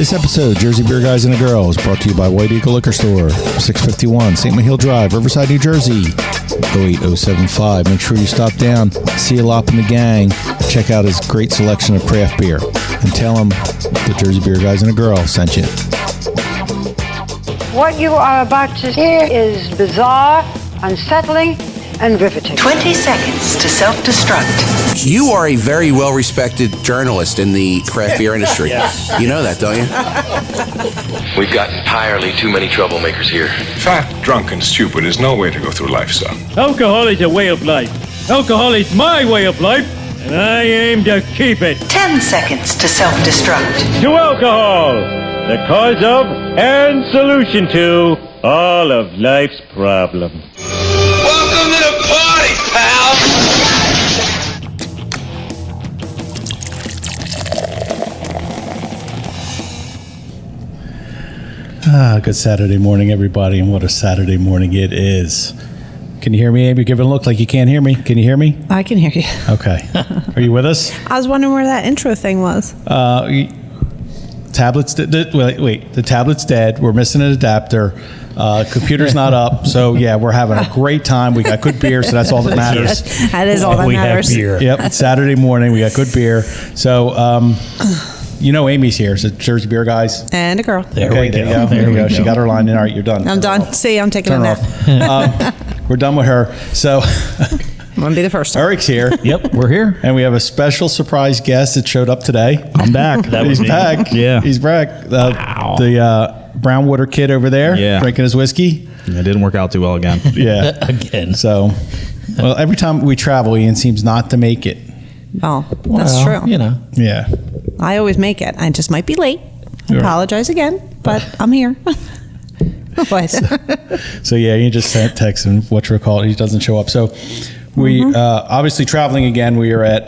This episode, Jersey Beer Guys and the Girls, brought to you by White Eagle Liquor Store, 651 St. Mihiel Drive, Riverside, New Jersey, 08075. Make sure you stop down, see Alop and the gang, check out his great selection of craft beer, and tell him the Jersey Beer Guys and the Girls sent you. What you are about to hear is bizarre, unsettling, and riveting. 20 seconds to self-destruct. You are a very well-respected journalist in the craft beer industry. You know that, don't you? We've got entirely too many troublemakers here. Fat, drunk, and stupid is no way to go through life, son. Alcohol is a way of life. Alcohol is my way of life, and I aim to keep it. 10 seconds to self-destruct. To alcohol, the cause of and solution to all of life's problems. Welcome to the party, pal! Good Saturday morning, everybody, and what a Saturday morning it is. Can you hear me, Amy? Give it a look like you can't hear me. Can you hear me? I can hear you. Okay. Are you with us? I was wondering where that intro thing was. Tablet's wait. The tablet's dead. We're missing an adapter. Computer's not up. So yeah, we're having a great time. We got good beer, so that's all that matters. That is all that matters. We have beer. Yep. It's Saturday morning. We got good beer. So Amy's here. So Jersey Beer Guys. And a girl. There we go. There you go. She got her line in. All right, you're done. I'm done. See, I'm taking a Turn nap. off. We're done with her. So I'm going to be the first one. Eric's here. Yep, we're here. And we have a special surprise guest that showed up today. I'm back. He's back. Yeah. He's back. Wow. The brown water kid over there. Yeah. Drinking his whiskey. It didn't work out too well again. Yeah. Again. So, well, every time we travel, Ian seems not to make it. Oh, that's true. You know. Yeah. I always make it. I just might be late. Sure. Apologize again, but I'm here. What? So yeah, you just sent text and he doesn't show up. So we obviously traveling again. We are at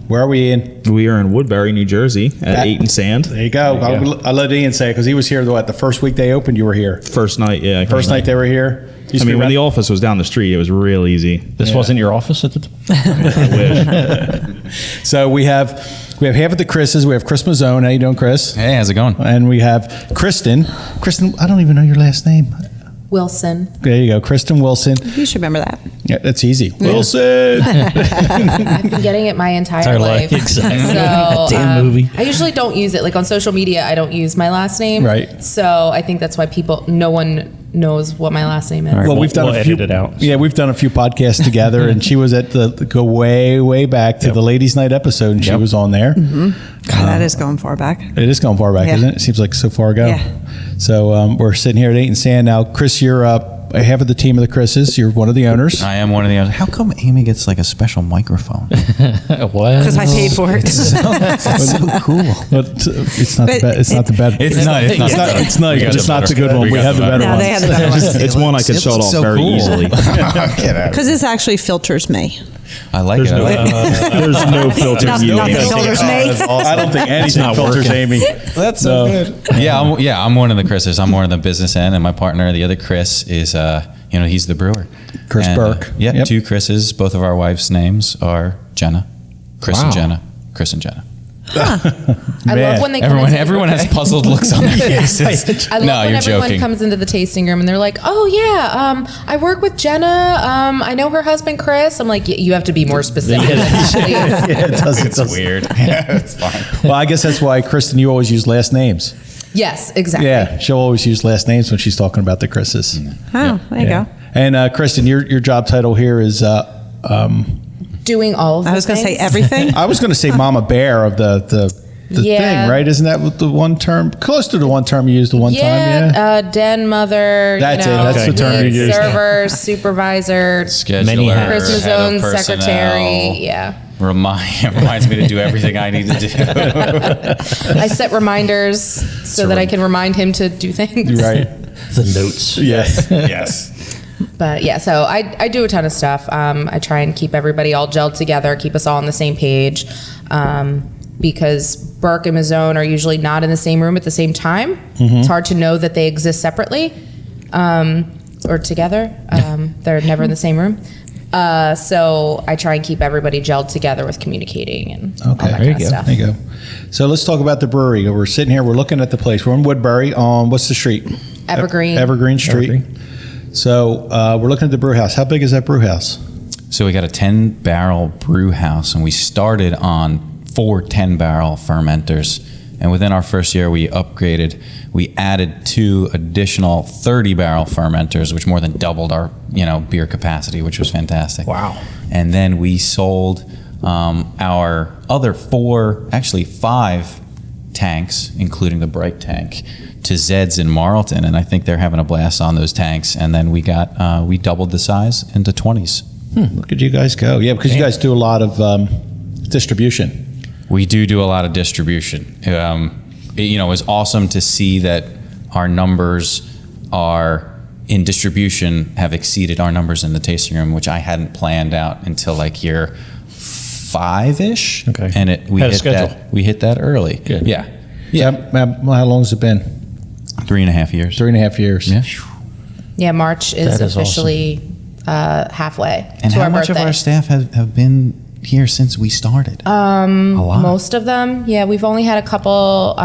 where are we in? We are in Woodbury, New Jersey at Eight and Sand. There you go. I'll let Ian say it because he was here the first week they opened. You were here. First night, yeah. First night they were here. I mean, when the office was down the street, it was real easy. This wasn't your office at the time? I wish. So we have half of the Chris's. We have Chris Mazzone. How you doing, Chris? Hey, how's it going? And we have Kristen. Kristen, I don't even know your last name. Wilson. There you go, Kristen Wilson. You should remember that. Yeah, that's easy. Yeah. Wilson. I've been getting it my entire life. Exactly. So, damn movie. I usually don't use it. Like on social media, I don't use my last name. Right. So I think that's why no one knows what my last name is. Right, well, we've done a few. Edit it out. Yeah, we've done a few podcasts together, and she was at go way back to the Ladies' Night episode, and she was on there. Mm-hmm. God, that is going far back. It is going far back, isn't it? It seems like so far ago. Yeah. So we're sitting here at Eight and Sand now. Chris, you're half of the team of the Chris's. You're one of the owners. I am one of the owners. How come Amy gets like a special microphone? What? Because I paid for it. It's so cool. But it's not the best. It's not the best. It's not. It's not. It's not the good one. We have the better No, one. they have the better one. It's one I could shut off very easily. Because this actually filters me. I like it. There's no filters. Nothing filters me. I don't think anything filters Amy. That's so good. I'm one of the Chris's. I'm more on the business end, and my partner, the other Chris, is he's the brewer. Chris Burke. Yeah, two Chris's. Both of our wives' names are Jenna. Chris and Jenna. Chris and Jenna. Huh. I love when they come everyone has puzzled looks on their faces. I love when everyone comes into the tasting room and they're like, "Oh yeah, I work with Jenna. I know her husband Chris." I'm like, "You have to be more specific." It's weird. It's fine. Well, I guess that's why, Kristen, you always use last names. Yes, exactly. Yeah, she'll always use last names when she's talking about the Chris's. Oh, there you go. And Kristen, your job title here is doing all of the I was going to say everything. I was going to say Mama Bear of the thing, right? Isn't that what the one term, close to the one term you used the one time? Yeah, den mother. That's it. That's the term you used. Server, supervisor, scheduler, Chris Mazzone's secretary. Yeah. Reminds me to do everything I need to do. I set reminders so that I can remind him to do things. Right. The notes. Yes. Yes. But yeah, so I do a ton of stuff. I try and keep everybody all gelled together, keep us all on the same page, because Burke and Mazzone are usually not in the same room at the same time. Mm-hmm. It's hard to know that they exist separately or together. They're never in the same room. So I try and keep everybody gelled together with communicating and all that kind of stuff. There you go. So let's talk about the brewery. We're sitting here. We're looking at the place. We're in Woodbury on what's the street? Evergreen. Evergreen Street. So we're looking at the brew house. How big is that brew house? So we got a 10-barrel brew house, and we started on 4 10-barrel fermenters. And within our first year, we upgraded. We added 2 additional 30-barrel fermenters, which more than doubled our beer capacity, which was fantastic. Wow. And then we sold our other 5 tanks, including the bright tank, to Zed's in Marlton, and I think they're having a blast on those tanks. And then we doubled the size into 20s. Look at you guys go. Yeah, because you guys do a lot of distribution. We do a lot of distribution. It was awesome to see that our numbers are in distribution have exceeded our numbers in the tasting room, which I hadn't planned out until like year 5-ish. Okay. And we hit that early. Good. Yeah. How long has it been? 3.5 years. 3.5 years. Yeah. Yeah, March is officially halfway And to how our much birthday. of our staff have been here since we started? A lot. Most of them, yeah. We've only had a couple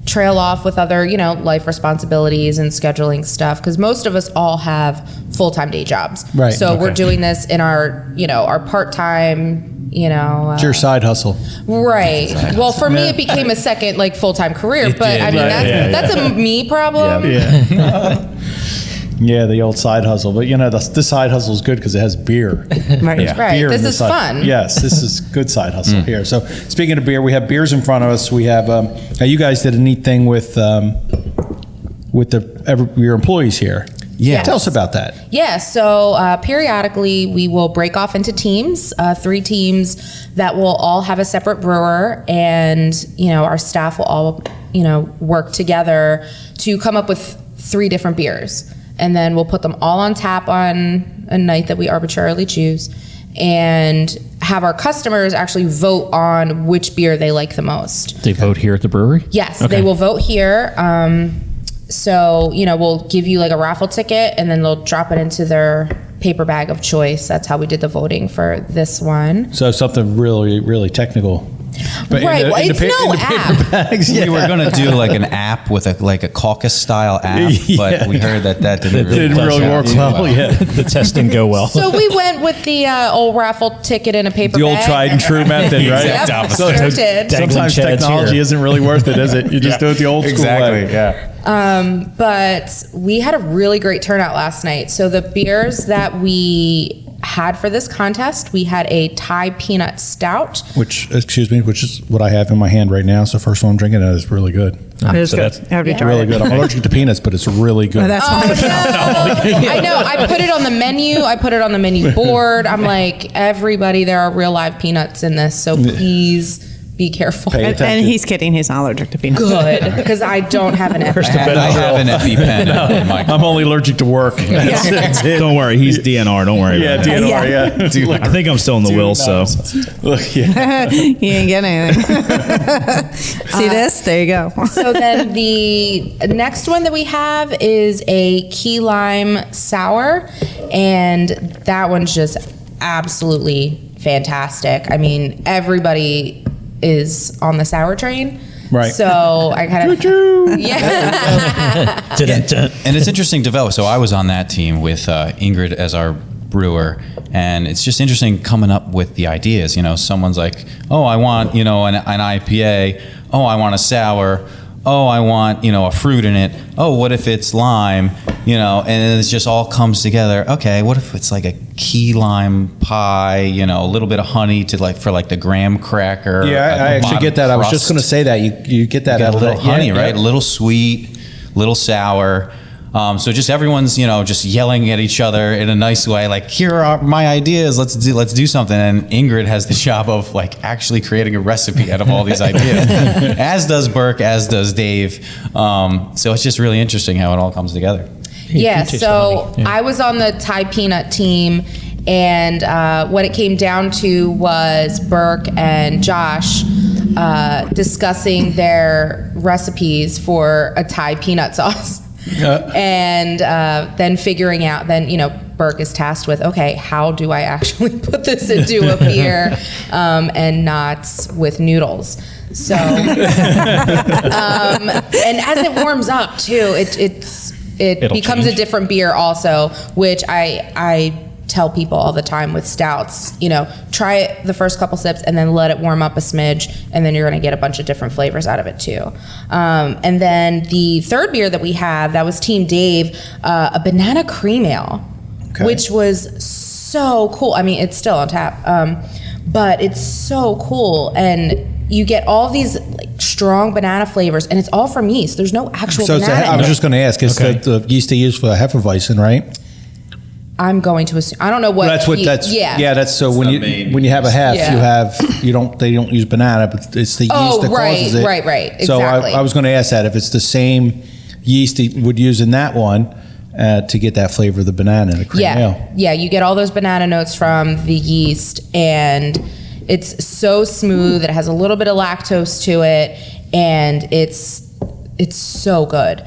trail off with other, life responsibilities and scheduling stuff, because most of us all have full-time day jobs. Right, So okay. we're doing this in our, our part-time, It's your side hustle. Right. Well, for me, it became a second full-time career, but I mean, that's a me problem. Yeah, the old side hustle. But the side hustle is good because it has beer. Right. Yeah. Right. Beer This in the is side. fun. Yes, this is good side hustle here. So speaking of beer, we have beers in front of us. We have now you guys did a neat thing with your employees here. Yeah. Tell us about that. Yeah, so periodically we will break off into teams, 3 teams that will all have a separate brewer, and our staff will all work together to come up with 3 different beers, and then we'll put them all on tap on a night that we arbitrarily choose, and have our customers actually vote on which beer they like the most. They vote here at the brewery? Yes, Okay. they will vote here. So, we'll give you like a raffle ticket, and then they'll drop it into their paper bag of choice. That's how we did the voting for this one. So something really, really technical. But Right, well, it's no app. Bags, We were going to do like an app with a caucus style app, but we heard that didn't really work well. Yeah, The test didn't go well. So we went with the old raffle ticket in a paper the bag. old tried and true method, right? Yep, sure did. Sometimes Dangling technology chads isn't really worth it, is it? You just do it the old school way. Yeah. But we had a really great turnout last night. So the beers that we had for this contest, we had a Thai peanut stout. Which is what I have in my hand right now. So first one I'm drinking, and it's really good. It is So good. that's Have you tried Really it? good. I'm allergic to peanuts, but it's really good. That's Oh, no. I know. I put it on the menu. I put it on the menu board. I'm like, everybody, there are real live peanuts in this, so please be careful. Pay And he's kidding. He's not allergic to peanuts. Good, because I don't have an EpiPen. I have an EpiPen in my I'm only allergic to work. That's it. Don't worry, he's DNR. Don't worry Yeah, about it. DNR, yeah. I think I'm still in the will, so. Look, yeah. He ain't getting anything. See this? There you go. So then the next one that we have is a key lime sour, and that one's just absolutely fantastic. I mean, everybody is on the sour train. Right. So I kind of, yeah. And it's interesting to develop. So I was on that team with Ingrid as our brewer, and it's just interesting coming up with the ideas. Someone's like, oh, I want, an IPA. Oh, I want a sour. Oh, I want, a fruit in it. Oh, what if it's lime? And it just all comes together. Okay, what if it's like a key lime pie, a little bit of honey for the graham cracker. Yeah, I actually get that. I was just going to say that. You get that Got out a of little that. honey, Yeah, right? yeah. A little sweet, little sour. So just everyone's, just yelling at each other in a nice way. Like, here are my ideas. Let's do something. And Ingrid has the job of actually creating a recipe out of all these ideas, as does Burke, as does Dave. So it's just really interesting how it all comes together. Yeah, so I was on the Thai peanut team, and what it came down to was Burke and Josh discussing their recipes for a Thai peanut sauce. And then figuring out, Burke is tasked with, okay, how do I actually put this into a beer and not with noodles? So, and as it warms up too, it becomes a different beer also, which I tell people all the time with stouts, try it the first couple sips and then let it warm up a smidge, and then you're going to get a bunch of different flavors out of it too. And then the third beer that we have, that was Team Dave, a banana cream ale, which was so cool. I mean, it's still on tap, but it's so cool. And you get all these strong banana flavors, and it's all from yeast. There's no actual banana. I was just going to ask, it's the yeast they use for Hefeweizen, right? I'm going to assume. I don't know what. That's so when you have a hef, they don't use banana, but it's the yeast that causes it. Right. Exactly. So I was going to ask that if it's the same yeast you would use in that one to get that flavor of the banana in the cream ale. Yeah, you get all those banana notes from the yeast, and it's so smooth. It has a little bit of lactose to it, and it's so good.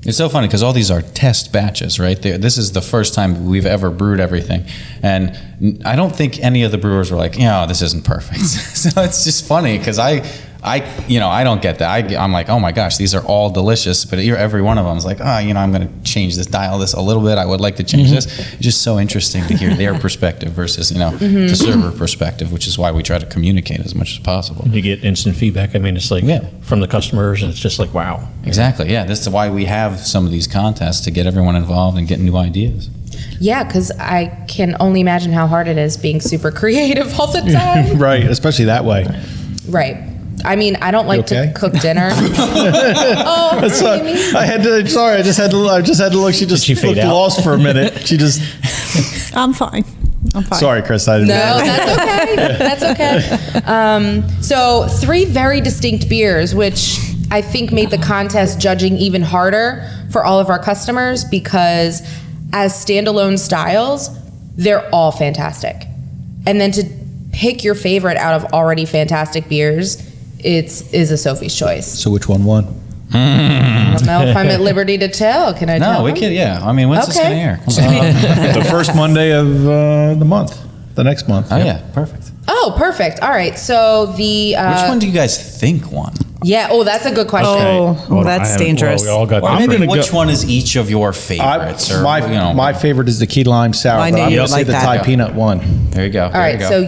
It's so funny because all these are test batches, right? This is the first time we've ever brewed everything. And I don't think any of the brewers were like, this isn't perfect. So it's just funny because I don't get that. I'm like, oh my gosh, these are all delicious. But every one of them is like, I'm going to change this, dial this a little bit. I would like to change this. It's just so interesting to hear their perspective versus, the server perspective, which is why we try to communicate as much as possible. You get instant feedback. I mean, it's like from the customers, and it's just like, wow. Exactly. Yeah. This is why we have some of these contests to get everyone involved and get new ideas. Yeah, because I can only imagine how hard it is being super creative all the time. Right. Especially that way. Right. I mean, I don't like to cook dinner. Oh, I had to. Sorry, I just had to look. She just looked lost for a minute. She just. I'm fine. Sorry, Chris. I didn't. No, that's okay. So 3 very distinct beers, which I think made the contest judging even harder for all of our customers, because as standalone styles, they're all fantastic. And then to pick your favorite out of already fantastic beers, is a Sophie's choice. So which one won? I don't know if I'm at liberty to tell. Can I tell? No, we can, I mean, when's this going to air? The first Monday of the month. The next month. Oh, yeah. Perfect. Oh, perfect. All right. So the... which one do you guys think won? Yeah. Oh, that's a good question. Oh, that's dangerous. Well, we all got which one is each of your favorites? My favorite is the key lime sour. I knew I'm you going would to say like the that. Thai peanut one. There you go. All right. So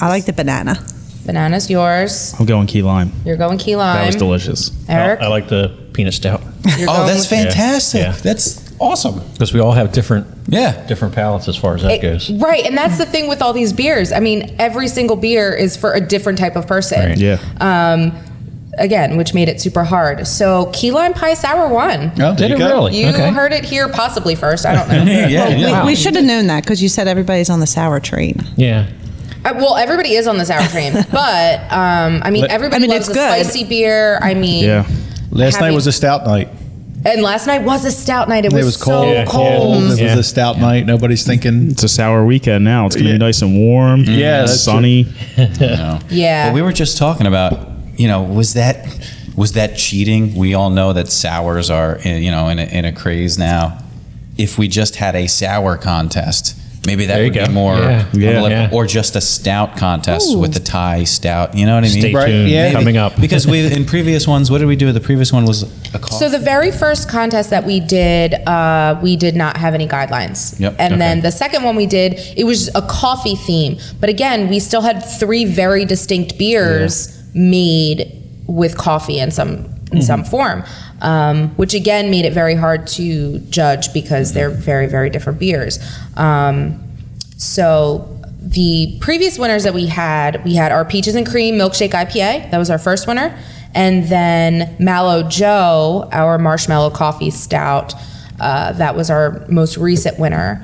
I like the banana. Banana's yours. I'm going key lime. You're going key lime. That was delicious. Eric? I like the peanut stout. That's fantastic. Yeah. That's awesome. Because we all have different palates as far as that goes. Right, and that's the thing with all these beers. I mean, every single beer is for a different type of person. Right. Yeah. Again, which made it super hard. So key lime pie sour won. Oh, Did it really? You heard it here possibly first. I don't know. We should have known that because you said everybody's on the sour train. Yeah. Well, everybody is on the sour train, but I mean, everybody loves it's a good. spicy beer. I mean, Last night was a stout night. And last night was a stout night. It was cold. so cold. It was a stout night. Nobody's thinking. It's a sour weekend now. It's going to be nice and warm. Yeah, that's sunny. Yeah. Well, we were just talking about, was that cheating? We all know that sours are, in a craze now. If we just had a sour contest, maybe that would be more, or just a stout contest with the Thai stout. You know what I mean? Stay tuned. Coming up. Because in previous ones, what did we do? The previous one was a coffee. So the very first contest that we did not have any guidelines. Yep. And then the second one we did, it was a coffee theme. But again, we still had 3 very distinct beers made with coffee in some form, which again made it very hard to judge because they're very, very different beers. So the previous winners that we had our Peaches and Cream Milkshake IPA. That was our first winner. And then Mallow Joe, our Marshmallow Coffee Stout. That was our most recent winner.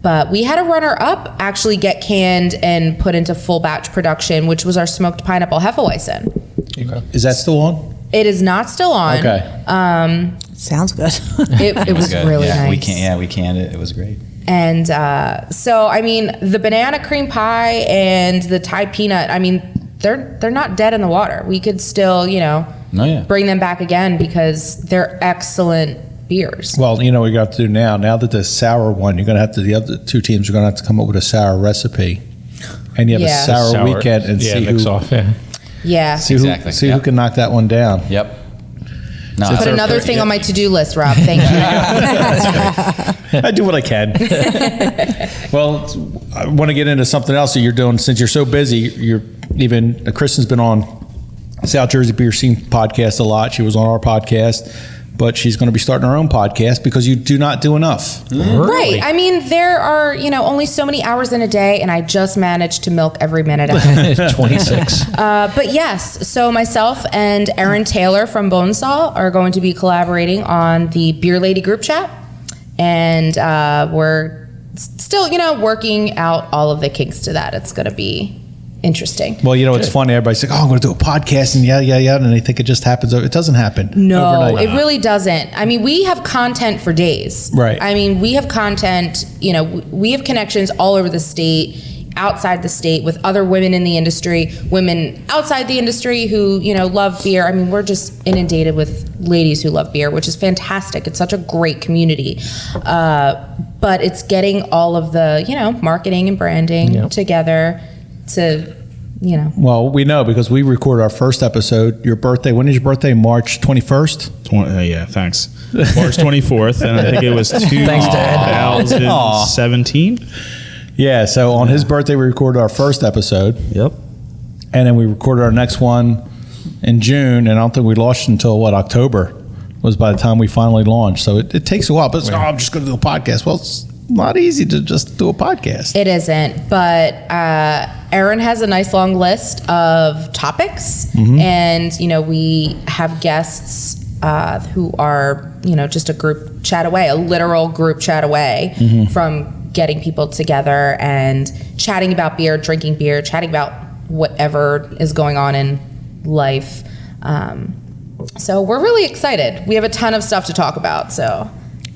But we had a runner-up actually get canned and put into full batch production, which was our Smoked Pineapple Hefeweizen. Okay. Is that still on? It is not still on. Okay. Sounds good. It was good. really nice. We canned it. It was great. And so, I mean, the banana cream pie and the Thai peanut, I mean, they're not dead in the water. We could still, bring them back again because they're excellent beers. Well, you know what you have to do now. Now that the sour one, you're going to have to. The other two teams are going to have to come up with a sour recipe, and you have a sour weekend and see mix who. off. Yeah. See who can knock that one down. Yep. No, Put another thing on my to-do list, Rob. Thank you. I do what I can. Well, I want to get into something else that you're doing since you're so busy. Kristen's been on South Jersey Beer Scene podcast a lot. She was on our podcast, but she's going to be starting her own podcast because you do not do enough. Right. I mean, there are, only so many hours in a day, and I just managed to milk every minute of it. 26. But yes, so myself and Erin Taylor from Bonesaw are going to be collaborating on the Beer Lady group chat. And we're still, working out all of the kinks to that. It's going to be interesting. Well, it's funny. Everybody's like, I'm going to do a podcast and yeah. And they think it just happens. It doesn't happen. No, overnight. it really doesn't. I mean, we have content for days. Right. I mean, we have content, we have connections all over the state, outside the state, with other women in the industry, women outside the industry who, love beer. I mean, we're just inundated with ladies who love beer, which is fantastic. It's such a great community. But it's getting all of the, marketing and branding together to, Well, we know because we recorded our first episode. Your birthday, when is your birthday? March 21st? Yeah, thanks. March 24th, and I think it was 2017. Yeah, so on his birthday, we recorded our first episode. Yep. And then we recorded our next one in June, and I don't think we launched until, October was by the time we finally launched. So it takes a while, but I'm just going to do a podcast. Well, it's not easy to just do a podcast. It isn't, but Erin has a nice long list of topics, and we have guests who are just a group chat away, a literal group chat away from getting people together and chatting about beer, drinking beer, chatting about whatever is going on in life. So we're really excited. We have a ton of stuff to talk about. So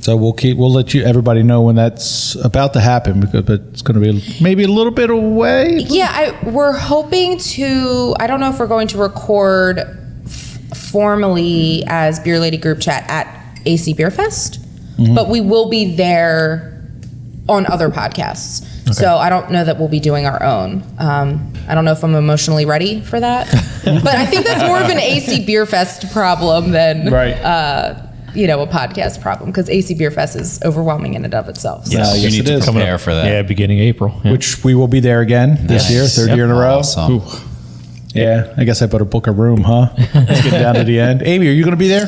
we'll let everybody know when that's about to happen, but it's going to be maybe a little bit away. Yeah, we're hoping to. I don't know if we're going to record formally as Beer Lady Group Chat at AC Beer Fest, but we will be there on other podcasts. Okay. So I don't know that we'll be doing our own. I don't know if I'm emotionally ready for that, but I think that's more of an AC Beer Fest problem than a podcast problem, because AC Beer Fest is overwhelming in and of itself. So. Yes, you need to prepare for that. Yeah, beginning April. Yeah. Which we will be there again this year, third year in a row. Awesome. Yeah, I guess I better book a room, huh? Let's get down to the end. Amy, are you going to be there?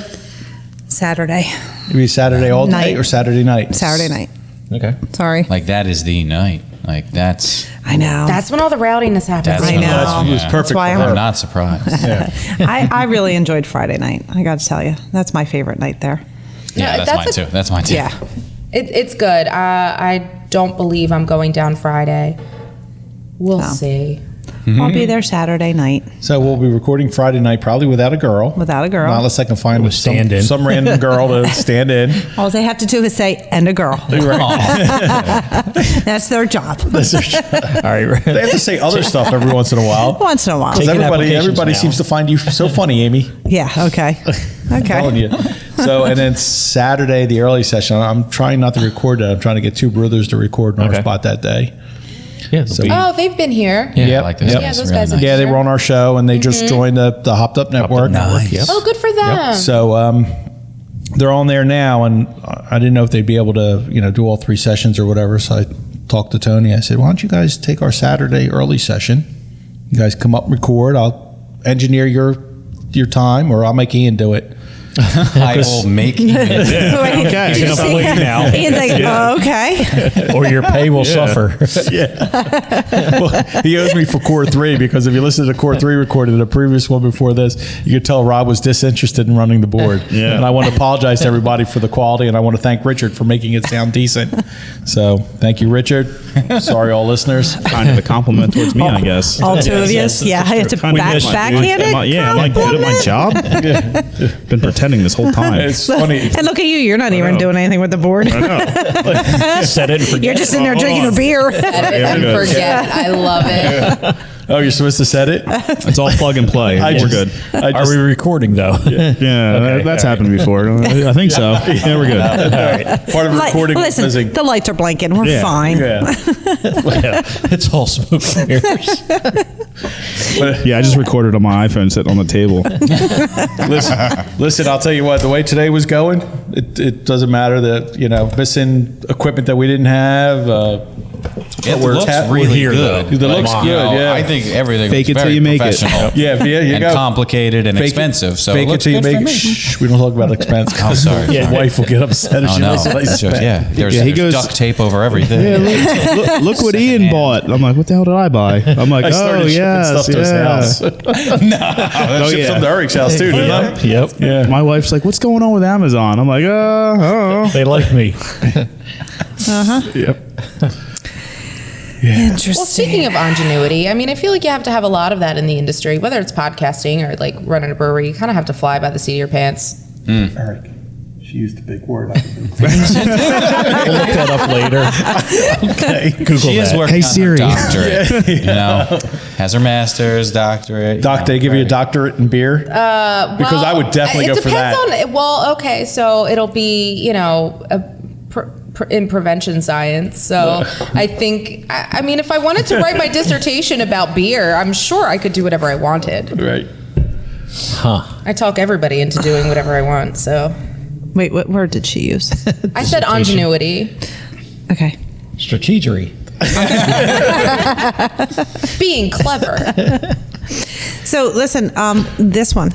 Saturday. You be Saturday all day or Saturday night? Saturday night. Okay. Sorry. Like, that is the night. Like, that's... I know. That's when all the rowdiness happens. I know. It was perfect. That's why I'm not surprised. I really enjoyed Friday night. I got to tell you. That's my favorite night there. Yeah, that's mine too. That's mine too. Yeah. It's good. I don't believe I'm going down Friday. We'll see. I'll be there Saturday night. So we'll be recording Friday night, probably without a girl. Without a girl. Not unless I can find some random girl to stand in. All they have to do is say, and a girl. That's their job. All right. They have to say other stuff every once in a while. Once in a while. Because everybody seems to find you so funny, Amy. Yeah, okay. I'm telling you. So, and then Saturday, the early session, I'm trying not to record that. I'm trying to get two brothers to record in our spot that day. Yeah, they've been here. Yeah, I like this. Yeah, those guys. Yeah, they were on our show, and they just joined the Hopped Up Network. Nice. Yep. Oh, good for them. Yep. So they're on there now, and I didn't know if they'd be able to, do all three sessions or whatever. So I talked to Tony. I said, "Why don't you guys take our Saturday early session? You guys come up and record. I'll engineer your time, or I'll make Ian do it." I will make Ian do it. Okay. You're gonna blink now. Ian's like, okay. Or your pay will suffer. Well, he owes me for Core 3, because if you listen to Core 3 recorded, the previous one before this, you could tell Rob was disinterested in running the board. Yeah. And I want to apologize to everybody for the quality, and I want to thank Richard for making it sound decent. So thank you, Richard. Sorry, all listeners. Kind of a compliment towards me, I guess. All two of you? Yeah, I have to backhand it. Am I good at my job? Been pretending this whole time. It's funny. And look at you. You're not even doing anything with the board. I know. Set it and forget. You're just in there drinking a beer. Set it and forget. I love it. Oh, you're supposed to set it? It's all plug and play. We're good. Are we recording though? Yeah, that's happened before. I think so. Yeah, we're good. All right. Part of recording is Listen, the lights are blinking. We're fine. Yeah. It's all smoke and mirrors. Yeah, I just recorded on my iPhone sitting on the table. Listen, I'll tell you what, the way today was going, it doesn't matter that, missing equipment that we didn't have. It looks really good. It looks good, yeah. I think everything Fake looks it till very you make it. professional. Yeah, you and go. complicated and Fake expensive. So fake it looks till you good for make me. it. Shh, we don't talk about expense. Oh, sorry. My wife will get upset if Oh she no! knows what I spent. There's duct tape over everything. Yeah, look what Ian bought. I'm like, what the hell did I buy? I'm like, I started shipping stuff to his house. No, Shipped some to Eric's house too, didn't I? Yep. Yeah. My wife's like, what's going on with Amazon? I'm like, oh. They like me. Yep. Interesting. Well, speaking of ingenuity, I mean, I feel like you have to have a lot of that in the industry, whether it's podcasting or like running a brewery. You kind of have to fly by the seat of your pants. Eric, she used a big word. Look that up later. Okay. Google She is that. working Hey, on Siri. her doctorate. Has her master's, doctorate. They give you a doctorate in beer? Because I would definitely go for that. It depends on, okay, so it'll be, in prevention science. So I think, I mean, if I wanted to write my dissertation about beer, I'm sure I could do whatever I wanted. Right. Huh. I talk everybody into doing whatever I want, so. Wait, what word did she use? I said ingenuity. Okay. Strategery. Being clever. So listen, this one,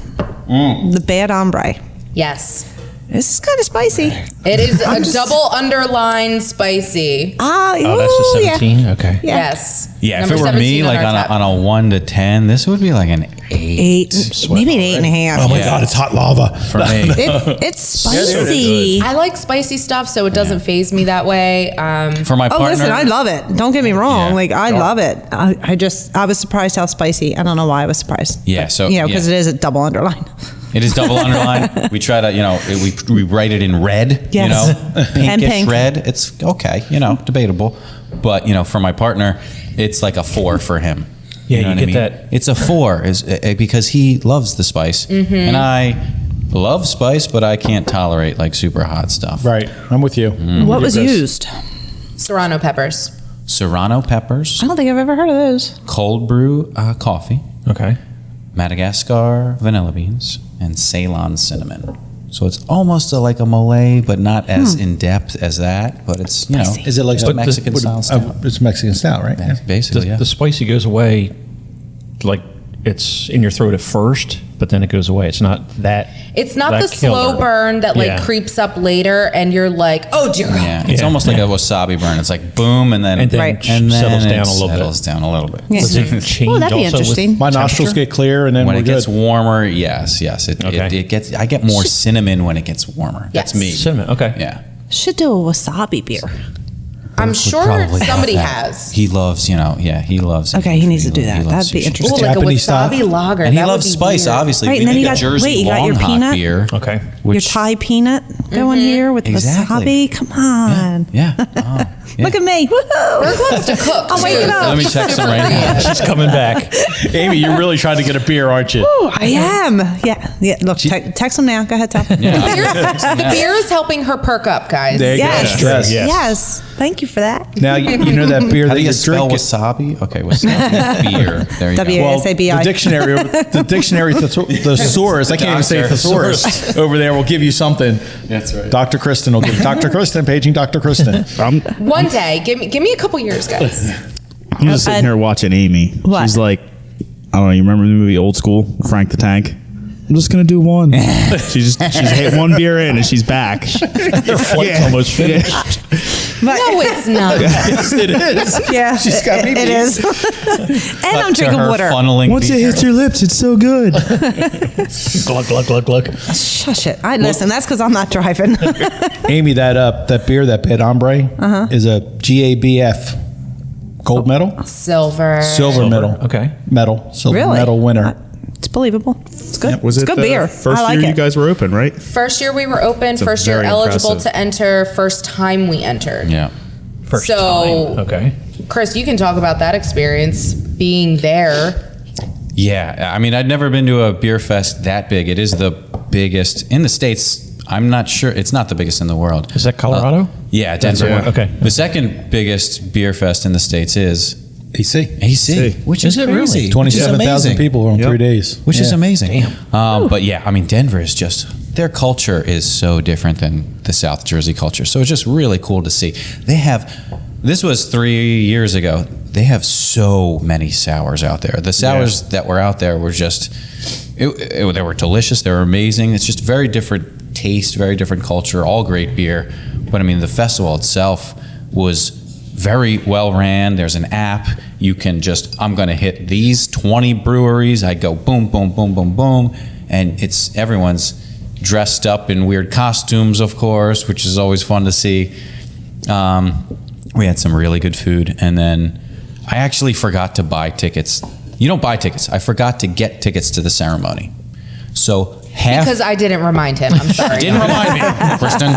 the Bad Hombre. Yes. This is kind of spicy. It is a double underline spicy. Oh, that's the 17? Yeah. Okay. Yes. Yeah, if Number it were me, 17 like our top. on a 1 to 10, this would be like an 8. Maybe an 8.5. Oh my God, it's hot lava. For me. It's spicy. I like spicy stuff, so it doesn't faze me that way. For my Oh, partner. listen, I love it. Don't get me wrong. Yeah. Like, I love it. I was surprised how spicy. I don't know why I was surprised. Yeah, so, because it is a double underline. It is double underline. We try to, we write it in red, Yes. And pinkish pink. red. It's okay, debatable. But, for my partner, it's like a 4 for him. Yeah, know you what I get mean? that. It's a 4 because he loves the spice. And I love spice, but I can't tolerate like super hot stuff. Right. I'm with you. What was used? Serrano peppers. Serrano peppers, I don't think I've ever heard of those. cold brew coffee, Okay. Madagascar vanilla beans, and Ceylon cinnamon. So it's almost like a mole, but not as in depth as that. But it's Is it like a Mexican style stout? It's Mexican style, right? Yeah. Basically, The spicy goes away, like it's in your throat at first, but then it goes away. It's not that. It's not that the slow killer. burn that Yeah. creeps up later, and you're like, oh dear God. Yeah, it's almost like a wasabi burn. It's like boom, and then Right. settles down it a little bit. settles down a little bit. Yeah. Does it change Oh, that'd be also with interesting. My nostrils temperature? get clear, and then When we're it gets good. warmer, yes. Okay. It gets. I get more cinnamon when it gets warmer. That's Yes. me. Cinnamon. Okay. Yeah. Should do a wasabi beer. I'm Would sure probably somebody have that. has. He loves, he loves. Okay, he needs to do that. loves That'd be sushi. interesting. Ooh, like Japanese a wasabi style. lager. And he that would loves be spice, weird. obviously. Right, We and then make you a got- Jersey wait, you got your long hot peanut? beer. Okay. Your Which, Thai peanut going here with Exactly. wasabi. Come on. yeah. Oh, yeah. Look at me. Woohoo. Burke loves to cook. I'll wake too, it up. so Let me he's text him super right now. creative. She's coming back. Amy, you're really trying to get a beer, aren't you? Ooh, I am. Yeah. Look, text him now. Go ahead, Tom. The beer is helping her perk up, guys. There you Yes. go. Yes. Yes. Yes. Thank you for that. Now you know that beer How that do you you're spell drinking. wasabi? Okay, wasabi beer. There you W- go. Well, SABI. the dictionary, thesaurus. I can't even say thesaurus over there will give you something. That's right. Dr. Kristen will give Dr. Kristen, paging Dr. Kristen. One day, give me a couple years, guys. I'm just sitting here watching Amy. What? She's like, I don't know. You remember the movie Old School, Frank the Tank? I'm just gonna do one. she's hit one beer in and she's back. Their flight's almost finished. No, it's not. Yes, it is. Yeah. She's got me It beat. is. And I'm To drinking her water. funneling Once it beer. hits your lips, it's so good. Glug, glug, glug, glug. Shush it. Listen, that's because I'm not driving. Amy, that beer, that Bad Hombre, is a GABF gold medal, Silver. silver medal, Okay. silver Really? medal winner. It's believable. It's good. Was it's it good the beer. first I like year it. you guys were open, right? First year we were open. First year very eligible impressive. to enter. First time we entered. Yeah. First So- time. Okay. Chris, you can talk about that experience. being there. Yeah, I mean, I'd never been to a beer fest that big. It is the biggest in the States. I'm not sure. It's not the biggest in the world. Is that Colorado? Yeah, Denver. Okay. The second biggest beer fest in the States is AC, which is it crazy. really? 27,000 people in 3 days. Which is amazing. But yeah, I mean, Denver is just, their culture is so different than the South Jersey culture. So it's just really cool to see. They have, this was 3 years ago, they have so many sours out there. The sours that were out there were just, they were delicious. They were amazing. It's just very different taste, very different culture, all great beer. But I mean, the festival itself was very well ran. There's an app. You can just, I'm going to hit these 20 breweries. I go boom, boom, boom, boom, boom. And it's, everyone's dressed up in weird costumes, of course, which is always fun to see. We had some really good food. And then I actually forgot to buy tickets. You don't buy tickets. I forgot to get tickets to the ceremony. So because I didn't remind him. I'm sorry. Didn't remind me, Kristen.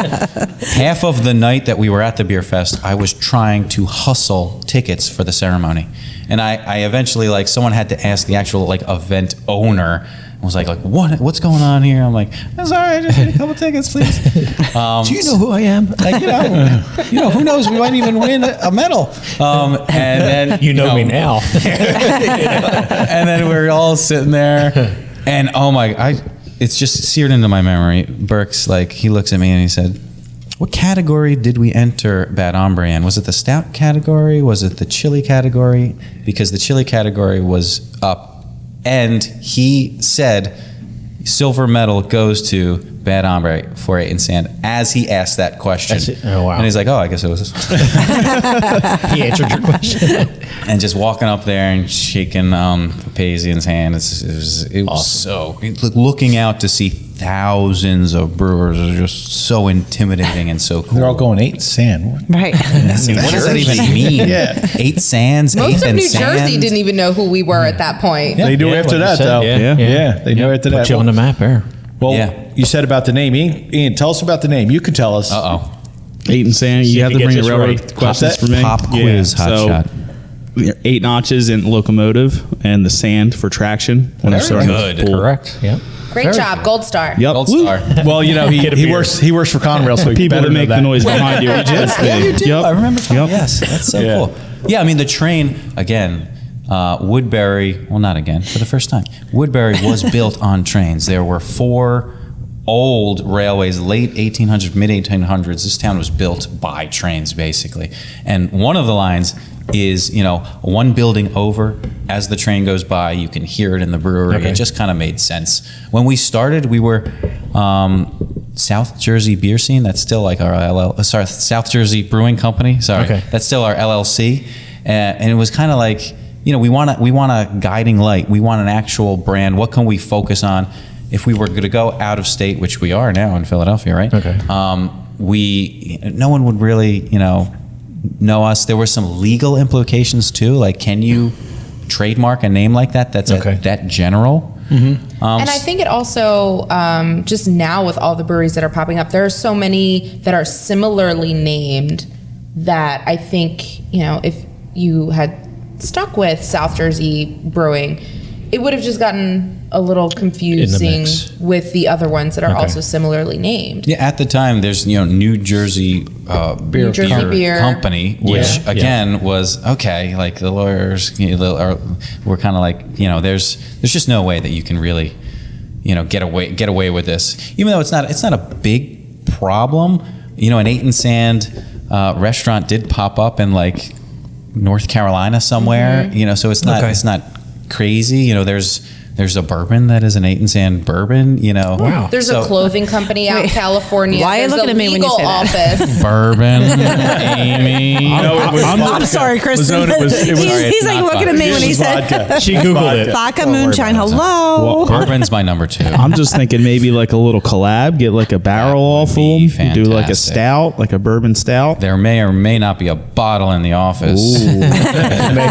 Half of the night that we were at the beer fest, I was trying to hustle tickets for the ceremony. And I eventually, like, someone had to ask the actual, like, event owner. I was like, what's going on here? I'm like, I'm sorry, I just need a couple tickets, please. Do you know who I am? Like, who knows? We might even win a medal. And then you know me now. And then we're all sitting there, and it's just seared into my memory. Burke's like, he looks at me and he said, what category did we enter Bad Hombre in? Was it the stout category? Was it the chili category? Because the chili category was up. And he said, silver medal goes to Bad Hombre for Eight and Sand, as he asked that question. Oh, wow. And he's like, oh, I guess it was. He answered your question. And just walking up there and shaking Papazian's hand, it was awesome. Looking out to see thousands of brewers is just so intimidating and so cool. They're all going Eight and Sand. Right. What does that even mean? Yeah. Eight Sands, Most Eight of and New Sand? Jersey didn't even know who we were at that point. They do after like that, you said, though. Yeah. They do after that. Put you on the map there. Well, you said about the name. Ian, tell us about the name. You can tell us. Uh-oh. Eight and Sand. See You if have he to bring gets the us railroad right. questions for me. Pop quiz, hot shot. 8 notches in locomotive and the sand for traction. When Very starting to good. pull. Correct. Yep. Great job, Gold Star. Yep. Gold Woo. star. Well, he works for Conrail, so he People better that make know the noise behind you. Yeah, you do. Yep. I remember. Yep. Yes, that's so cool. Yeah, I mean, the train, again, Woodbury, well, not again, for the first time. Woodbury was built on trains. There were 4 old railways, late 1800s, mid 1800s. This town was built by trains, basically. And one of the lines is, one building over. As the train goes by, you can hear it in the brewery. Okay. It just kind of made sense. When we started, we were South Jersey Beer Scene. That's still like our South Jersey Brewing Company. Sorry, Okay. That's still our LLC. And it was kind of like, we want a guiding light. We want an actual brand. What can we focus on? If we were going to go out of state, which we are now in Philadelphia, right? Okay. No one would really, know us. There were some legal implications too. Like, can you trademark a name like that? That's that general. Mm-hmm. And I think it also, just now with all the breweries that are popping up, there are so many that are similarly named that I think, if you had stuck with South Jersey Brewing, it would have just gotten a little confusing with the other ones that are also similarly named. Yeah, at the time, there's New Jersey Beer Company, which again was okay. Like the lawyers were kind of like, there's just no way that you can really, get away with this. Even though it's not a big problem. An Eight and Sand restaurant did pop up in like North Carolina somewhere. Mm-hmm. So it's not crazy. There's a bourbon that is an Eight and Sand bourbon, Wow. There's a clothing company out in California. Why are you There's looking a at me when you legal say that? office. Bourbon, Amy. I'm sorry, Kristen. He's like looking at me when he said She Googled it. vodka moonshine. Hello. Bourbon's my number 2. I'm just thinking maybe like a little collab, get like a barrel off be them, do like a fantastic. stout, like a bourbon stout. There may or may not be a bottle in the office. The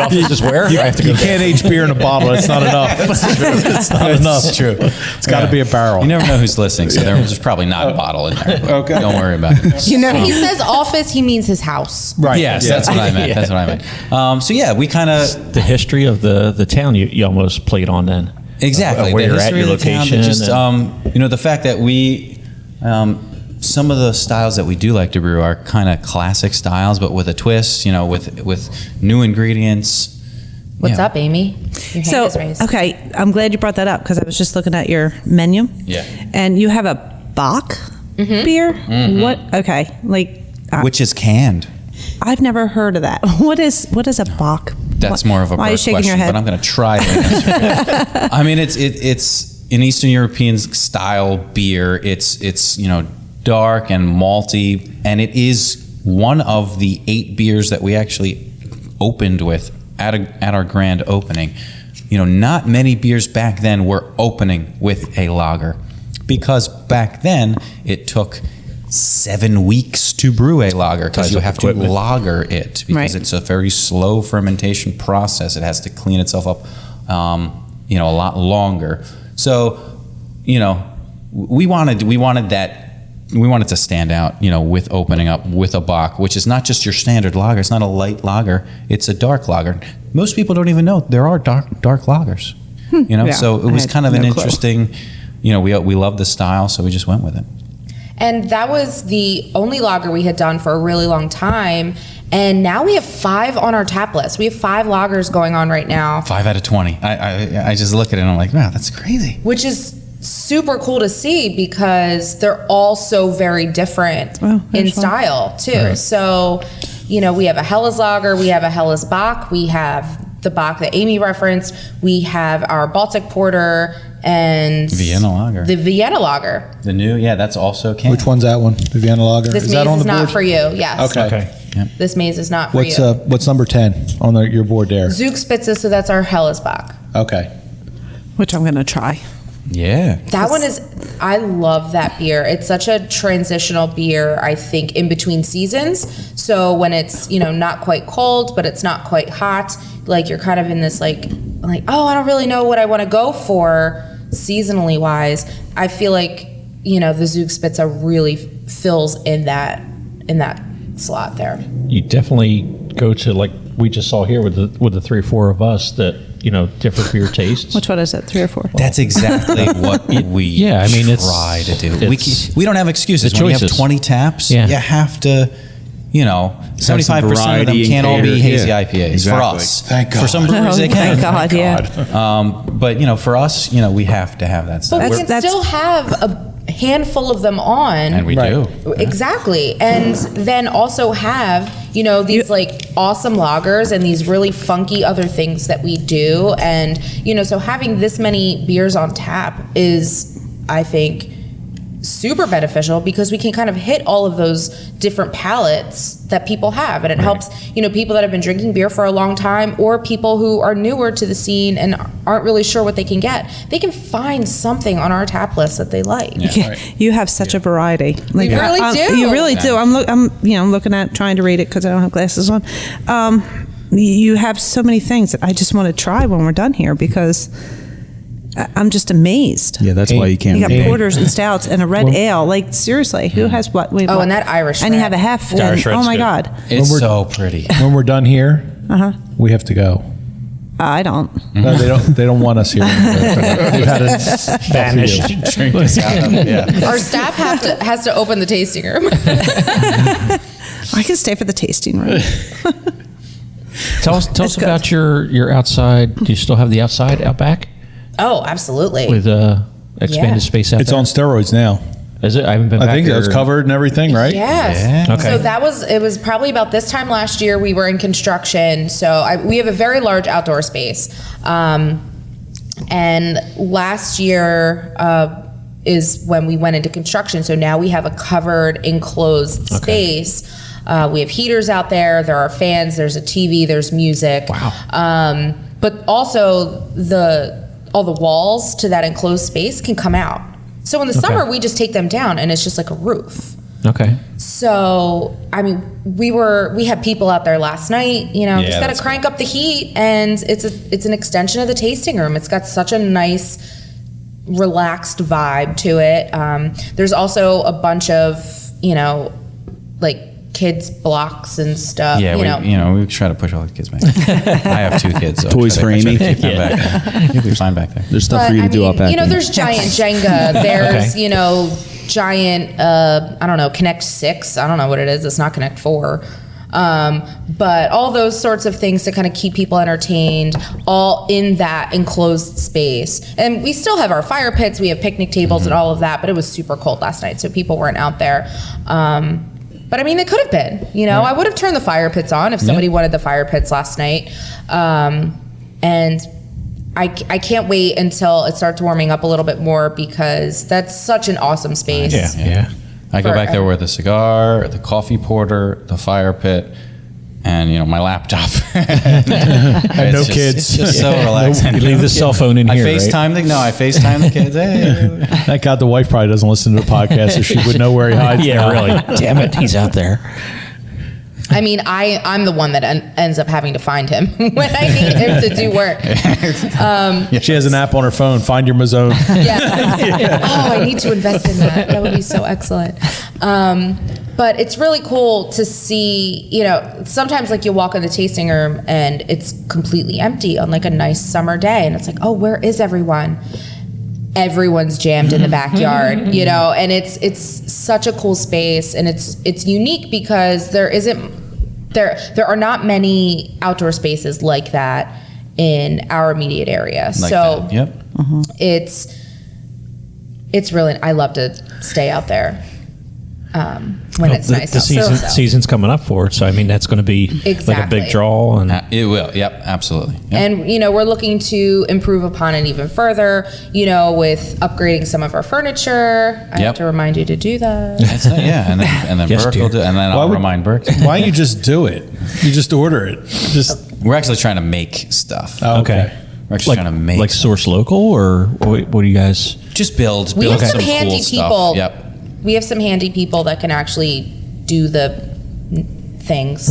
office is where? I have to go You can't age beer in a bottle but it's not enough. It's not enough. It's true. It's got to be a barrel. You never know who's listening, so there's probably not a bottle in there. Okay. Don't worry about it. You know, he says office, he means his house. Right. Yes, that's what I meant. That's what I meant. So yeah, we kind of the history of the town you almost played on then. Exactly. Where the you're at, history your of the town, location. just you know, the fact that we some of the styles that we do like to brew are kind of classic styles, but with a twist. You know, with new ingredients. What's up, Amy? Your hand is raised. Okay, I'm glad you brought that up because I was just looking at your menu. Yeah. And you have a Bach beer. What? Okay, like Which is canned. I've never heard of that. What is a Bach? That's more of a Why are you Burke shaking question, your head? but I'm going to try to answer. I mean, it's an Eastern European style beer. It's you know, dark and malty, and it is one of the 8 beers that we actually opened with at our grand opening. You know, not many beers back then were opening with a lager, because back then it took 7 weeks to brew a lager, because you have to lager it, because it's a very slow fermentation process. It has to clean itself up, you know, a lot longer. So, you know, we wanted to stand out, you know, with opening up with a Bock, which is not just your standard lager. It's not a light lager. It's a dark lager. Most people don't even know there are dark lagers, you know? Yeah, so it was kind of an no clue. interesting, you know, we love the style, so we just went with it. And that was the only lager we had done for a really long time. And now we have 5 on our tap list. We have 5 lagers going on right now. 5 out of 20. I just look at it and I'm like, wow, that's crazy. Which is super cool to see, because they're all so very different in style too. Right. So, you know, we have a Helles lager, we have a Helles Bock, we have the Bock that Amy referenced, we have our Baltic Porter, and Vienna lager. The Vienna lager. The new, that's also canned. Which one's that one? The Vienna lager? This is maize that on is the not board? for you. Yes. Okay. Yep. This maize is not for What's you. what's number 10 on your board there? Zugspitze, so that's our Helles Bock. Okay. Which I'm going to try. Yeah. That one is, I love that beer. It's such a transitional beer, I think, in between seasons. So when it's, you know, not quite cold, but it's not quite hot, like you're kind of in this like, oh, I don't really know what I want to go for seasonally wise. I feel like, you know, the Zugspitze really fills in that slot there. You definitely go to, like we just saw here with the 3 or 4 of us, that, you know, different beer tastes. Which one is it? 3 or 4? That's exactly what we try to do. We don't have excuses. When you have 20 taps, you have to, you know, 75% of them can't all be hazy IPAs. Exactly. For us. Thank God. For some breweries, they can. Thank God, yeah. But, you know, for us, you know, we have to have that stuff. But we can still have a handful of them on. And we do. Exactly. And then also have, you know, these like awesome lagers and these really funky other things that we do. And, you know, so having this many beers on tap is, I think, super beneficial, because we can kind of hit all of those different palates that people have. And it helps, you know, people that have been drinking beer for a long time, or people who are newer to the scene and aren't really sure what they can get. They can find something on our tap list that they like. You have such a variety. Like, We really do. You really do. I'm looking at, trying to read it because I don't have glasses on. You have so many things that I just want to try when we're done here, because I'm just amazed. Yeah, that's why you can't. You got porters and stouts and a red ale. Like, seriously, who has what? Wait, Oh, what? and that Irish And you red. have a half. The Irish And, red's oh my good. God. It's so pretty. When we're done here, we have to go. I don't. No, they don't want us here. They've had it banished. Drink us out of it, yeah. Our staff has to open the tasting room. I can stay for the tasting room. Tell us good. about your outside. Do you still have the outside out back Oh, absolutely. with expanded space out It's there? on steroids now. Is it? I haven't been I back think there. that's covered and everything, right? Yes. Yeah. Okay. So it was probably about this time last year we were in construction. So we have a very large outdoor space. And last year is when we went into construction. So now we have a covered, enclosed space. We have heaters out there. There are fans. There's a TV. There's music. Wow. But also all the walls to that enclosed space can come out. So in the summer, we just take them down and it's just like a roof. Okay. So, I mean, we had people out there last night, just got to crank up the heat, and it's an extension of the tasting room. It's got such a nice, relaxed vibe to it. There's also a bunch of, like kids blocks and stuff. Yeah, we try to push all the kids back. I have 2 kids. So Toys for Amy. You'll be fine back there. There's stuff for you to do up back there. There's giant Jenga. There's, giant, I don't know, Connect 6. I don't know what it is. It's not Connect 4. But all those sorts of things to kind of keep people entertained, all in that enclosed space. And we still have our fire pits. We have picnic tables and all of that, but it was super cold last night, so people weren't out there. But I mean, they could have been, I would have turned the fire pits on if somebody wanted the fire pits last night. And I can't wait until it starts warming up a little bit more, because that's such an awesome space. Yeah. I go back there with a cigar, the coffee porter, the fire pit, and my laptop. And no kids. It's just so relaxing. You leave the cell phone in here. I FaceTime the kids. Hey. Thank God the wife probably doesn't listen to the podcast, or she would know where he hides. Yeah, really. Damn it, he's out there. I mean, I'm the one that ends up having to find him when I need him to do work. She has an app on her phone, Find Your Mazzone. Yeah. Oh, I need to invest in that. That would be so excellent. But it's really cool to see, sometimes like you walk in the tasting room and it's completely empty on like a nice summer day. And it's like, oh, where is everyone? Everyone's jammed in the backyard, and it's such a cool space, and it's unique because there are not many outdoor spaces like that in our immediate area. It's really, I love to stay out there when it's nice. The season's coming up for it, so I mean that's going to be like a big draw, and it will. Yep, absolutely. Yep. And we're looking to improve upon it even further. With upgrading some of our furniture. I have to remind you to do that. And then yes, Burke will do, and then I'll remind Burke. Why don't you just do it? You just order it. We're actually trying to make stuff. Oh, okay. We're actually trying to make like source local, or what do you guys just build? We have some cool handy people. Stuff. Yep. We have some handy people that can actually do the things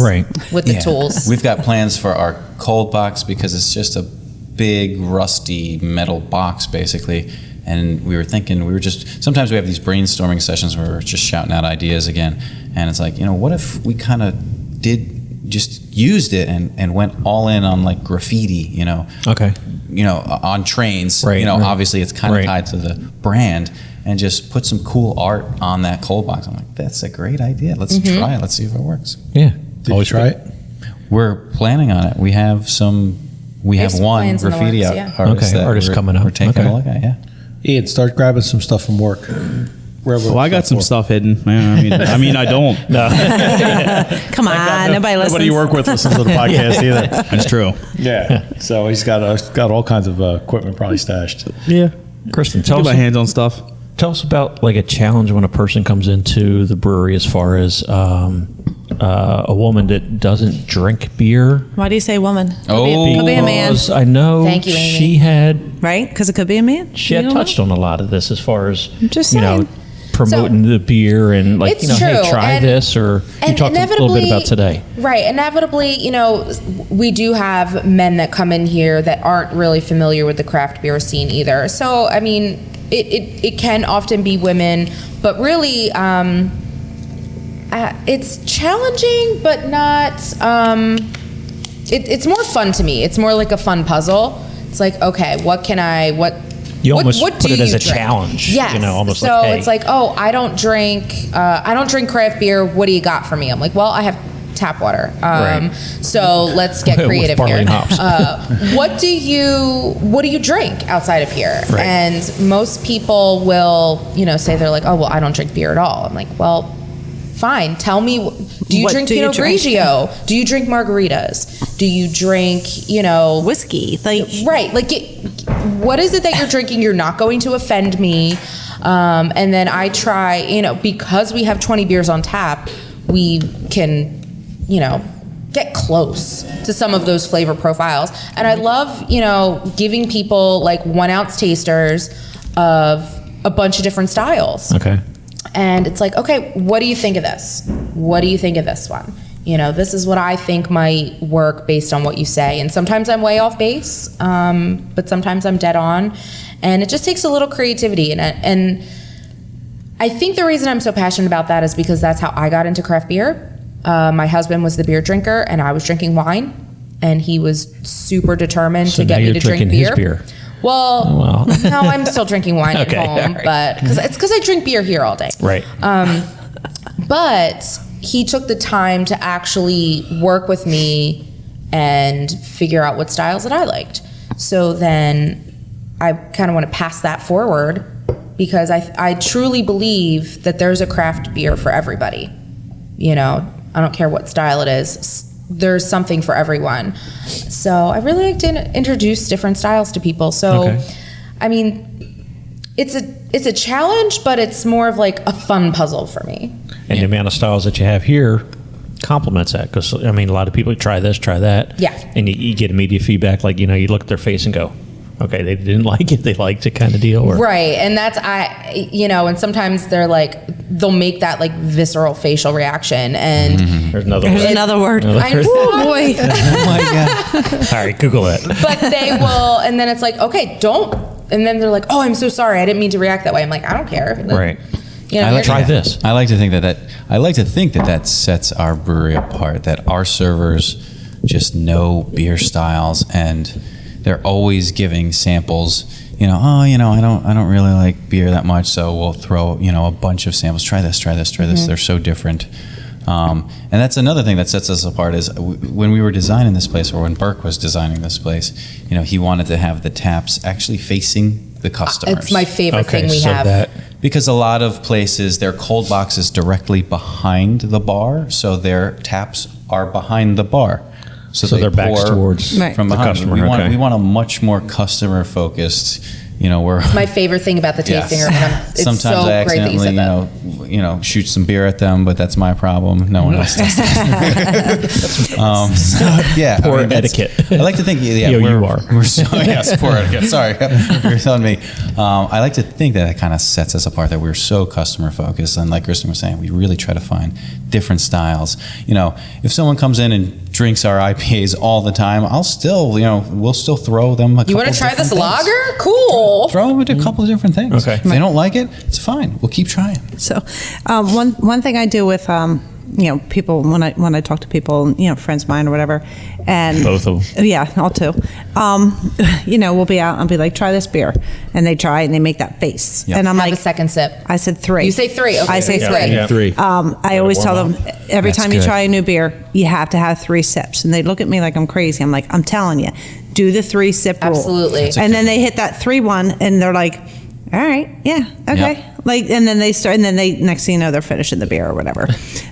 with the tools. We've got plans for our cold box because it's just a big rusty metal box basically. And we were thinking, sometimes we have these brainstorming sessions where we're just shouting out ideas again. And it's like, what if we kind of used it and went all in on like graffiti, on trains, obviously it's kind of tied to the brand. And just put some cool art on that cold box. I'm like, that's a great idea. Let's try it. Let's see if it works. Yeah. Always try it? We're planning on it. We have one graffiti artist coming up. We're taking a look at, Ian, start grabbing some stuff from work. Well, I got some stuff hidden. I mean, I don't. No. Come on, nobody listens. Nobody you work with listens to the podcast either. That's true. Yeah. So he's got all kinds of equipment probably stashed. Yeah. Kristen, tell us my hands on stuff. Tell us about like a challenge when a person comes into the brewery, as far as a woman that doesn't drink beer. Why do you say woman? Could be a man. I know. Thank you, Amy. She had because it could be a man. She had touched on a lot of this as far as saying. Promoting the beer and like hey, try this, or you talked a little bit about today. Right. Inevitably, we do have men that come in here that aren't really familiar with the craft beer scene either. So I mean, it can often be women, but really it's challenging, but not it's more fun to me. It's more like a fun puzzle. It's like, okay, you almost what put it as a drink? challenge. Yes. Almost so like, hey. It's like, oh, I don't drink craft beer. What do you got for me? I'm like, well, I have tap water. So let's get creative here. What do you drink outside of here? Right. And most people will, say they're like, oh, well, I don't drink beer at all. I'm like, well, fine. Tell me, do you drink Pinot Grigio? Do you drink margaritas? Do you drink, whiskey? Right. Like, what is it that you're drinking? You're not going to offend me. And then I try, because we have 20 beers on tap, we can, get close to some of those flavor profiles. And I love, giving people like 1 ounce tasters of a bunch of different styles. Okay. And it's like, okay, what do you think of this? What do you think of this one? You know, this is what I think might work based on what you say. And sometimes I'm way off base, but sometimes I'm dead on. And it just takes a little creativity. And I think the reason I'm so passionate about that is because that's how I got into craft beer. My husband was the beer drinker, and I was drinking wine. And he was super determined to get me to drink beer. His beer. Well, no, I'm still drinking wine at home, right. but because I drink beer here all day. Right. But he took the time to actually work with me and figure out what styles that I liked. So then I kind of want to pass that forward because I truly believe that there's a craft beer for everybody. You know, I don't care what style it is. There's something for everyone. So I really like to introduce different styles to people. So, I mean, it's a challenge, but it's more of like a fun puzzle for me. And the amount of styles that you have here complements that, because I mean, a lot of people try this, try that. Yeah. And you get immediate feedback, like, you know, you look at their face and go, okay, they didn't like it, they liked it kind of deal. Or, right. And that's, and sometimes they're like, they'll make that like visceral facial reaction. And There's another word. Oh boy. Oh my God. All right, Google it. But they will, and then it's like, okay, don't. And then they're like, oh, I'm so sorry. I didn't mean to react that way. I'm like, I don't care. Right. You know, Try this. I like to think that sets our brewery apart, that our servers just know beer styles and they're always giving samples. You know, I don't really like beer that much, so we'll throw, a bunch of samples. Try this. They're so different. And that's another thing that sets us apart is when we were designing this place, or when Burke was designing this place, he wanted to have the taps actually facing the customers. It's my favorite thing we have. Because a lot of places, their cold box is directly behind the bar, so their taps are behind the bar. So they're back towards from the behind. customer. We want a much more customer focused. It's my favorate thing about the tasting room. It's sometimes so I great that you said accidentally, shoot some beer at them, but that's my problem. No one else does that. Poor etiquette. I like to think, you are. We're so, yes, poor etiquette. Sorry, you're telling me. I like to think that kind of sets us apart, that we're so customer focused, and like Kristen was saying, we really try to find different styles. If someone comes in and drinks our IPAs all the time, I'll still, we'll still throw them. You want to try this lager? Cool. Throw them a couple of different things. Okay. If they don't like it, it's fine. We'll keep trying. So, one thing I do with people when I talk to people, friends of mine or whatever, and both of them. Yeah, all two. We'll be out and be like, try this beer, and they try it and they make that face, and I'm Have like, a second sip. I said 3. You say 3. Okay. I say 3. Yeah. 3. I always tell them every That's time you good. try a new beer, you have to have 3 sips, and they look at me like I'm crazy. I'm like, I'm telling you, do the 3 sip rule. Absolutely. And then they hit that 3 one, and they're like, all right, yeah, okay. Yep. Like, and then they start, and then they, next thing you know, they're finishing the beer or whatever.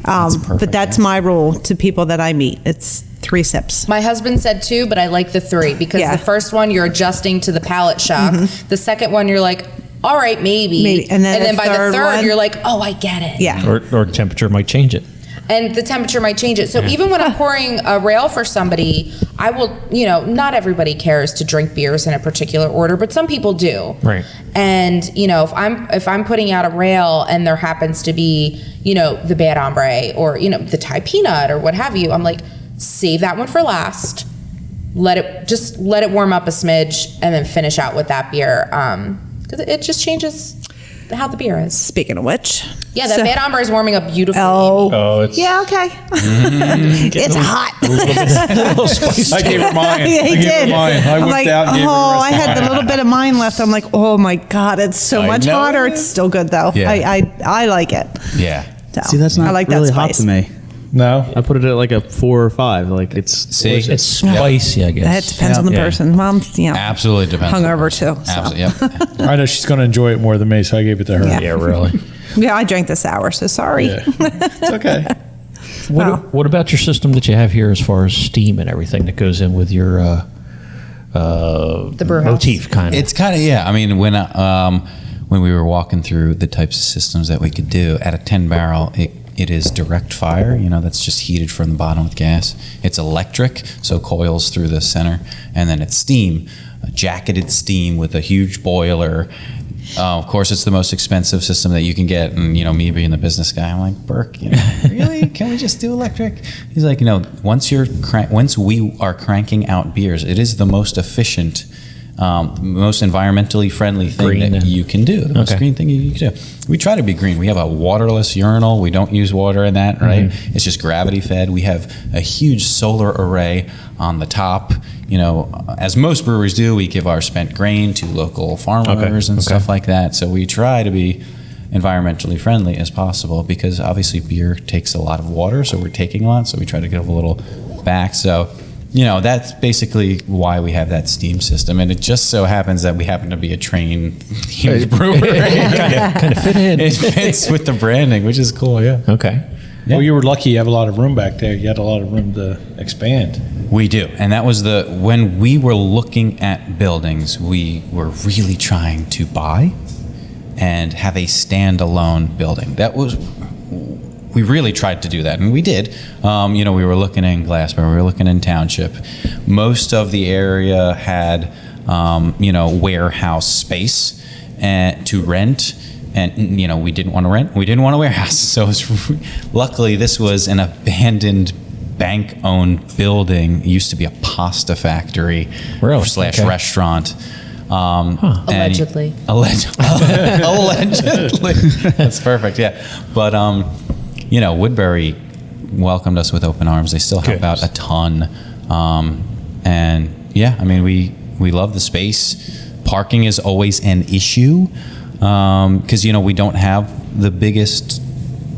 But that's my rule to people that I meet. It's 3 sips. My husband said 2, but I like the 3 because Yeah. the first one you're adjusting to the palate shock. The second one you're like, all right, maybe. And then the by the third third one- you're like, oh, I get it. Yeah. Or temperature might change it. And the temperature might change it. So even when I'm pouring a rail for somebody, I will, not everybody cares to drink beers in a particular order, but some people do. Right. And, if I'm putting out a rail and there happens to be, the Bad Hombre or, the Thai Peanut or what have you, I'm like, save that one for last. Let it warm up a smidge and then finish out with that beer. Because it just changes how the beer is. Speaking of which. Yeah, that Bad Hombre is warming up beautifully. It's Yeah, okay. It's hot. a little spicy. I gave her mine. Yeah, he I gave did. her mine. I I'm whipped like, out and gave her the rest I of had the mine. little bit of mine left. I'm like, oh my God, it's so I much know. hotter. It's still good though. Yeah. I like it. Yeah. So, See, that's not I like really that hot spice. to me. No. I put it at like a 4 or 5. Like it's See? It's spicy, I guess. It depends on the Yeah. person. Mom, Absolutely depends. on the hungover person. too. So. Absolutely. Yep. I know she's going to enjoy it more than me, so I gave it to her. Yeah. Yeah, really. Yeah, I drank this hour, so sorry. Yeah. It's okay. What about your system that you have here as far as steam and everything that goes in with your The brew house. motif kind of? It's kind of, I mean, when we were walking through the types of systems that we could do at a 10 barrel, it is direct fire. That's just heated from the bottom with gas. It's electric, so coils through the center, and then it's steam, jacketed steam with a huge boiler, of course, it's the most expensive system that you can get. And, you know, me being the business guy, I'm like, Burke, you know, really? Can we just do electric? He's like, you know, once we are cranking out beers, it is the most efficient, most environmentally friendly thing that you can do. The most green thing you can do. We try to be green. We have a waterless urinal. We don't use water in that, right? It's just gravity fed. We have a huge solar array on the top. You know, as most breweries do, we give our spent grain to local farmers and stuff like that. So we try to be environmentally friendly as possible, because obviously beer takes a lot of water, so we're taking a lot. So we try to give a little back. So, you know, that's basically why we have that steam system. And it just so happens that we happen to be a trained brewer. kind of fit in. It fits with the branding, which is cool, yeah. Okay. Well, you were lucky you have a lot of room back there. You had a lot of room to expand. We do. And that was when we were looking at buildings, we were really trying to buy and have a standalone building. We really tried to do that, and we did. You know, we were looking in Glassboro, we were looking in Township. Most of the area had, you know, warehouse space to rent. And, you know, we didn't want to rent. We didn't want a warehouse. So luckily, this was an abandoned bank-owned building. It used to be a pasta factory / restaurant. Allegedly. Allegedly. That's perfect, yeah. But, you know, Woodbury welcomed us with open arms. They still help out a ton. And, yeah, I mean, we love the space. Parking is always an issue. Because, you know, we don't have the biggest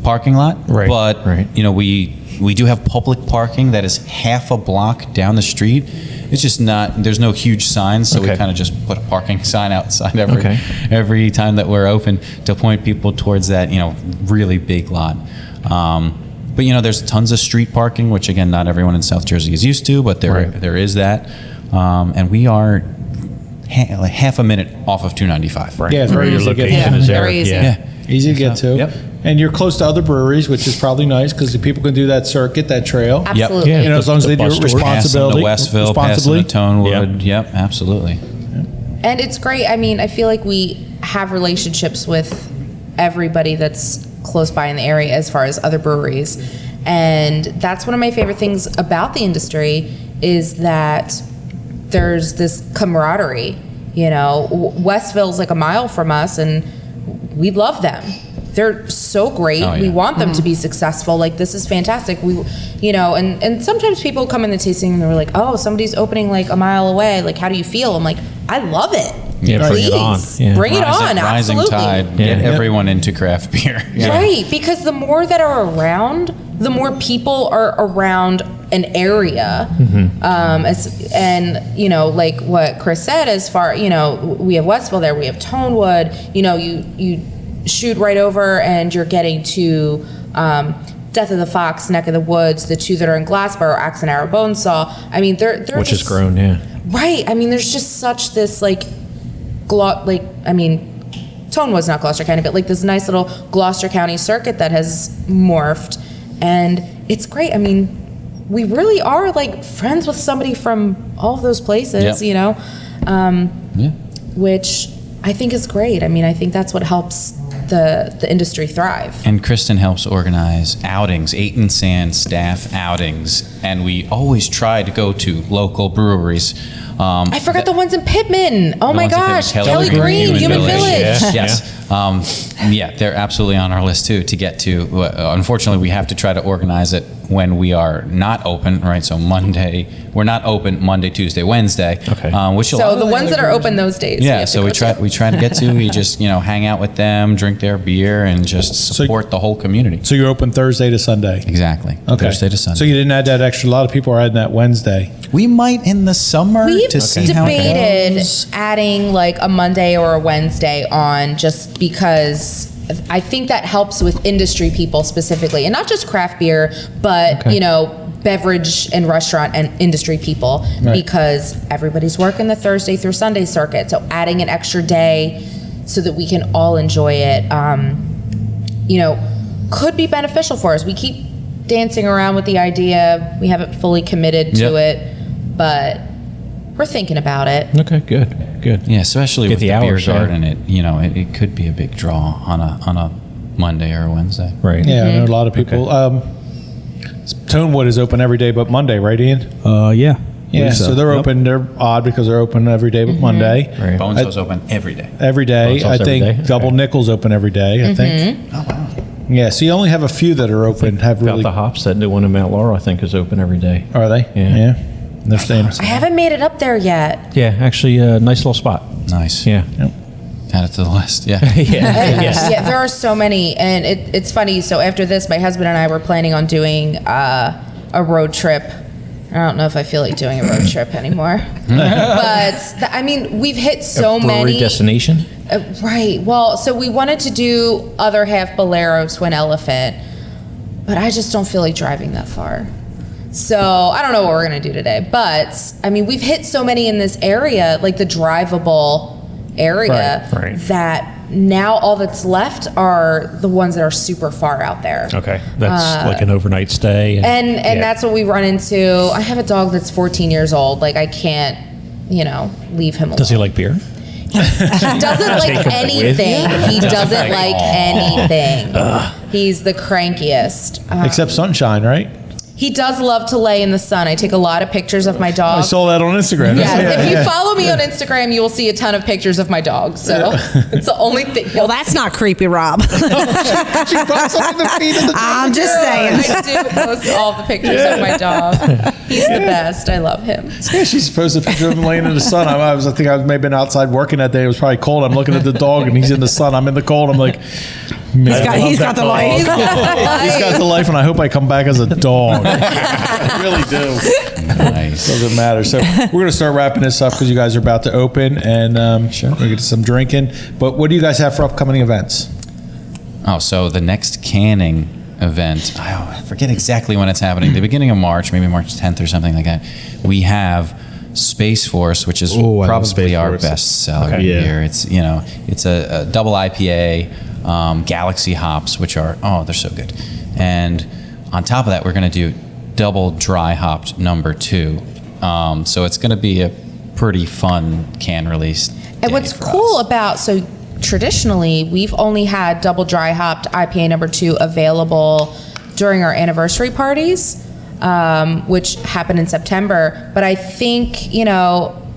parking lot, but you know, we do have public parking that is half a block down the street. It's just not, there's no huge signs, so we kind of just put a parking sign outside every time that we're open to point people towards that, you know, really big lot. But, you know, there's tons of street parking, which again, not everyone in South Jersey is used to, but there is that. And we are like half a minute off of 295. Yeah, it's very easy to get to. Very easy. Easy to get to. Yep. And you're close to other breweries, which is probably nice because the people can do that circuit, that trail. Absolutely. You know, as long as they do it Passing responsibly. to Westville, passing to Tonewood. Yep, absolutely. And it's great. I mean, I feel like we have relationships with everybody that's close by in the area as far as other breweries. And that's one of my favorite things about the industry is that there's this camaraderie. You know, Westville's like a mile from us, and we love them. They're so great. Oh, yeah. We want them to be successful. Like, this is fantastic. We, you know, and sometimes people come in the tasting and they're like, oh, somebody's opening like a mile away. Like, how do you feel? I'm like, I love it. Yeah, Please, bring it on. Yeah. Bring it on. Rising Absolutely. tide, get everyone into craft beer. Right, because the more that are around, the more people are around an area. And, you know, like what Chris said, as far, you know, we have Westville there, we have Tonewood, you know, you shoot right over and you're getting to Death of the Fox, Neck of the Woods, the two that are in Glassboro, Axe and Arrow Bonesaw. I mean, they're which just, has grown, yeah. Right. I mean, there's just such this Tonewood's not Gloucester County, but like this nice little Gloucester County circuit that has morphed, and it's great. I mean, we really are like friends with somebody from all of those places, you know, which I think is great. I mean, I think that's what helps the industry thrive. And Kristen helps organize outings, Eight and Sand staff outings, and we always try to go to local breweries. I forgot the ones in Pittman. Oh my gosh, Kelly Green, Human Village. Yes. Yeah, they're absolutely on our list too to get to. Unfortunately, we have to try to organize it when we are not open, right? So we're not open Monday, Tuesday, Wednesday. Okay. So the ones that are open those days. Yeah. So we try to get to. We just hang out with them, drink their beer, and just support the whole community. So you're open Thursday to Sunday. Exactly. Okay. Thursday to Sunday. So you didn't add that extra. A lot of people are adding that Wednesday. We might in the summer We've to see how it debated goes. adding like a Monday or a Wednesday on, just because I think that helps with industry people specifically, and not just craft beer, but you know, beverage and restaurant and industry people, because everybody's working the Thursday through Sunday circuit. So adding an extra day so that we can all enjoy it, you know, could be beneficial for us. We keep dancing around with the idea. We haven't fully committed to it, but we're thinking about it. Okay, good. good. Yeah, especially Get with the the beer hours, yeah. garden, it could be a big draw on a Monday or a Wednesday. Right. Yeah, I know a lot of people. Tonewood is open every day but Monday, right, Ian? Yeah. Yeah, so they're Yep. open. They're odd because they're open every day but Monday. Right. Bones Hill's open every day. Every day. Bones Hill's I think every day? Double Okay. Nickel's open every day, I think. Oh wow. Yeah, so you only have a few that are open. Have About really. the hops, that new one in Mount Laurel, I think, is open every day. Are they? Yeah. They're staying. I haven't made it up there yet. Yeah, actually, a nice little spot. Nice. Yeah. Add it to the list. Yeah. Yeah, there are so many, and it's funny. So after this, my husband and I were planning on doing a road trip. I don't know if I feel like doing a road trip anymore, but I mean, we've hit so Brewery many. destination. Right. Well, so we wanted to do other half Bolero, Twin Elephant, but I just don't feel like driving that far. So I don't know what we're gonna do today, but I mean, we've hit so many in this area, like the drivable area, Right. that now all that's left are the ones that are super far out there. Okay. That's like an overnight stay. And yeah. that's what we run into. I have a dog that's 14 years old. Like, I can't, leave him alone. Does he like beer? He doesn't like Take him anything. with you? He doesn't like anything. He's the crankiest. Except sunshine, right? He does love to lay in the sun. I take a lot of pictures of my I dog. saw that on Instagram. Yes, if you follow me on Instagram, you will see a ton of pictures of my dog. So it's the only thing. Well, that's not creepy, Rob. She posts up in the feed of the I'm just saying. I do post all the pictures of my dog. He's the best. I love him. Yeah, she's posted a picture of him laying in the sun. I think I was maybe been outside working that day. It was probably cold. I'm looking at the dog and he's in the sun. I'm in the cold. I'm like, He's got the life. He's got the life, and I hope I come back as a dog. I really do. Nice. Doesn't matter. So we're going to start wrapping this up because you guys are about to open, and sure, we're going to get some drinking. But what do you guys have for upcoming events? Oh, so the next canning event, I forget exactly when it's happening. The beginning of March, maybe March 10th or something like that. We have Space Force, which is probably our best seller here. It's it's a double IPA, Galaxy hops, which are they're so good. And on top of that, we're going to do double dry hopped number 2. So it's going to be a pretty fun can release. And what's cool about, so traditionally, we've only had double dry hopped IPA number 2 available during our anniversary parties, which happened in September. But I think,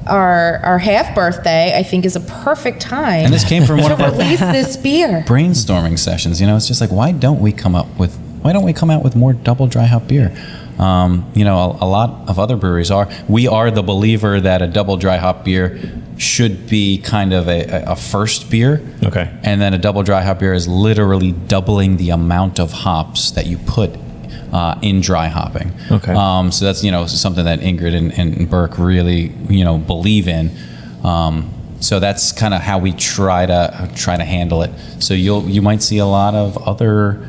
our half birthday, I think, is a perfect time. And this came from one of our release this beer. brainstorming sessions. It's just like, why don't we come out with more double dry hop beer? A lot of other breweries are. We are the believer that a double dry hop beer should be kind of a first beer. Okay. And then a double dry hop beer is literally doubling the amount of hops that you put in dry hopping. Okay. So that's something that Ingrid and Burke really believe in. So that's kind of how we try to handle it. So you might see a lot of other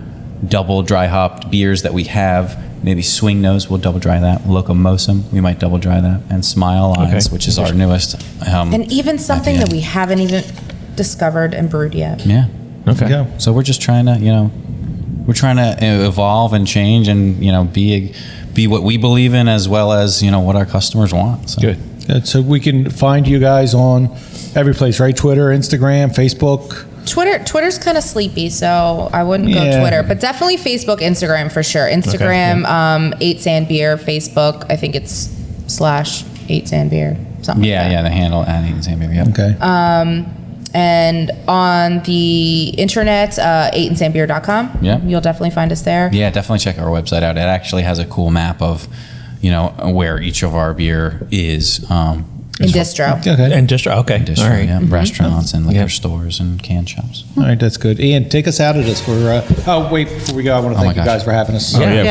double dry hopped beers that we have. Maybe Swing Nose, we'll double dry that. Locomosum, we might double dry that. And Smile Eyes, which is our newest. And even something IPA. that we haven't even discovered and brewed yet. Yeah. Okay. So we're just trying to, evolve and change and, be what we believe in as well as, what our customers want. So. Good. So we can find you guys on every place, right? Twitter, Instagram, Facebook. Twitter's kind of sleepy, so I wouldn't go Twitter, but definitely Facebook, Instagram for sure. Instagram, 8 Sand Beer. Facebook, I think it's /8 Sand Beer. Something like that. Yeah, the handle at 8 and Sand Brewery. Yep. Okay. And on the internet, 8andsandbeer.com. Yeah. You'll definitely find us there. Yeah, definitely check our website out. It actually has a cool map of, where each of our beer is. In distro. Okay. And distro. Okay. Distro, All right. yeah. Restaurants and liquor stores and can shops. All right, that's good. Ian, take us out of this. Before we go, I want to thank you guys for having us. Thank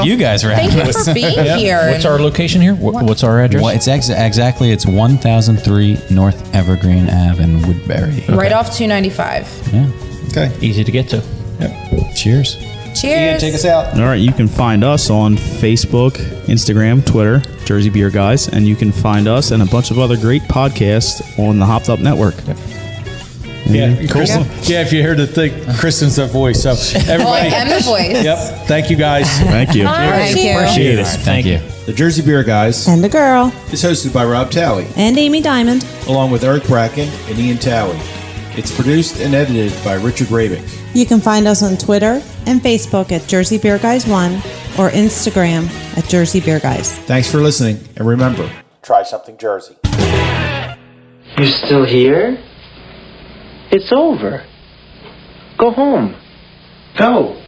you guys for having us. Thank you for being here. What's our location here? What's our address? Well, it's it's 1003 North Evergreen Ave in Woodbury. Right off 295. Yeah. Okay. Easy to get to. Yep. Cheers. Cheers. Ian, take us out. All right, you can find us on Facebook, Instagram, Twitter, Jersey Beer Guys, and you can find us and a bunch of other great podcasts on the Hopped Up Network. Yeah, Cool. Kristen, yeah. If you heard the thing, Kristen's the voice. So everybody, Oh, I am the voice. Yep. Thank you guys. Thank you. Thank you. Appreciate it. Thank you. The Jersey Beer Guys And a girl. is hosted by Rob Talley, And Amy Diamond. along with Eric Bracken and Ian Talley. It's produced and edited by Richard Rabick. You can find us on Twitter and Facebook at Jersey Beer Guys 1 or Instagram at Jersey Beer Guys. Thanks for listening, and remember, try something Jersey. You still here? It's over. Go home. Go.